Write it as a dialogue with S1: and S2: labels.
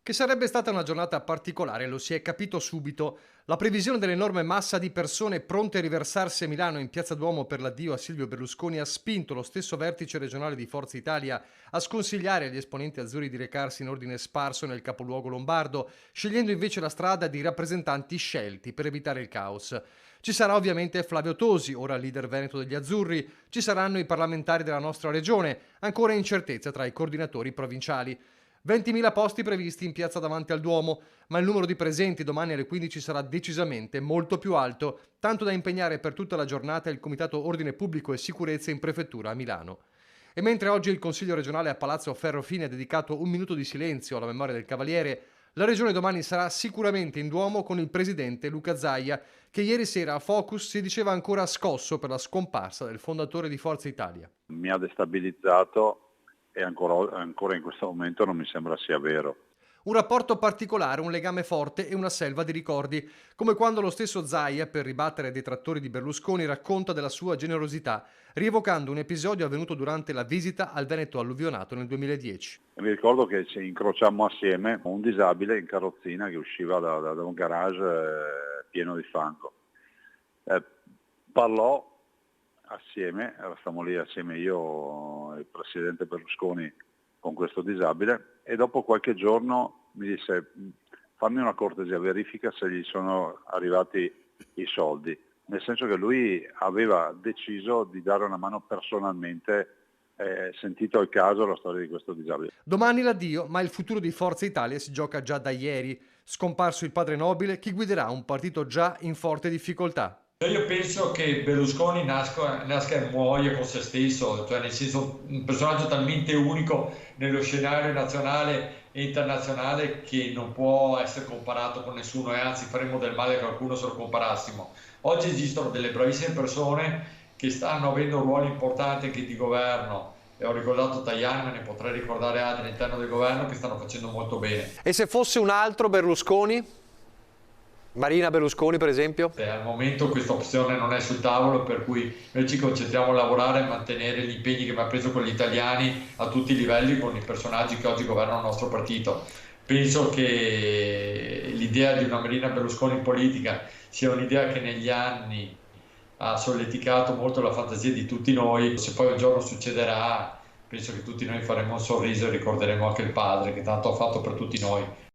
S1: Che sarebbe stata una giornata particolare lo si è capito subito. La previsione dell'enorme massa di persone pronte a riversarsi a Milano in Piazza Duomo per l'addio a Silvio Berlusconi ha spinto lo stesso vertice regionale di Forza Italia a sconsigliare agli esponenti azzurri di recarsi in ordine sparso nel capoluogo lombardo, scegliendo invece la strada di rappresentanti scelti per evitare il caos. Ci sarà ovviamente Flavio Tosi, ora leader veneto degli azzurri, ci saranno i parlamentari della nostra regione, ancora incertezza tra i coordinatori provinciali. 20.000 posti previsti in piazza davanti al Duomo, ma il numero di presenti domani alle 15 sarà decisamente molto più alto, tanto da impegnare per tutta la giornata il Comitato Ordine Pubblico e Sicurezza in Prefettura a Milano. E mentre oggi il Consiglio regionale a Palazzo Ferrofini ha dedicato un minuto di silenzio alla memoria del Cavaliere, la Regione domani sarà sicuramente in Duomo con il presidente Luca Zaia, che ieri sera a Focus si diceva ancora scosso per la scomparsa del fondatore di Forza Italia.
S2: Mi ha destabilizzato e ancora in questo momento non mi sembra sia vero.
S1: Un rapporto particolare, un legame forte e una selva di ricordi, come quando lo stesso Zaia, per ribattere dei detrattori di Berlusconi, racconta della sua generosità, rievocando un episodio avvenuto durante la visita al Veneto alluvionato nel 2010.
S2: E mi ricordo che ci incrociammo assieme un disabile in carrozzina che usciva da un garage pieno di fango. Parlò assieme, stavamo lì assieme io e il presidente Berlusconi con questo disabile, e dopo qualche giorno mi disse: fammi una cortesia, verifica se gli sono arrivati i soldi, nel senso che lui aveva deciso di dare una mano personalmente, sentito il caso, la storia di questo disabile.
S1: Domani l'addio, ma il futuro di Forza Italia si gioca già da ieri. Scomparso il padre nobile, chi guiderà un partito già in forte difficoltà?
S3: Io penso che Berlusconi nasca e muoia con se stesso, cioè nel senso un personaggio talmente unico nello scenario nazionale e internazionale che non può essere comparato con nessuno, e anzi faremmo del male a qualcuno se lo comparassimo. Oggi esistono delle bravissime persone che stanno avendo ruoli importanti anche di governo, e ho ricordato Tajani, ma ne potrei ricordare altri all'interno del governo che stanno facendo molto bene.
S1: E se fosse un altro Berlusconi? Marina Berlusconi, per esempio?
S3: Al momento questa opzione non è sul tavolo, per cui noi ci concentriamo a lavorare e mantenere gli impegni che abbiamo preso con gli italiani a tutti i livelli, con i personaggi che oggi governano il nostro partito. Penso che l'idea di una Marina Berlusconi in politica sia un'idea che negli anni ha solleticato molto la fantasia di tutti noi. Se poi un giorno succederà, penso che tutti noi faremo un sorriso e ricorderemo anche il padre che tanto ha fatto per tutti noi.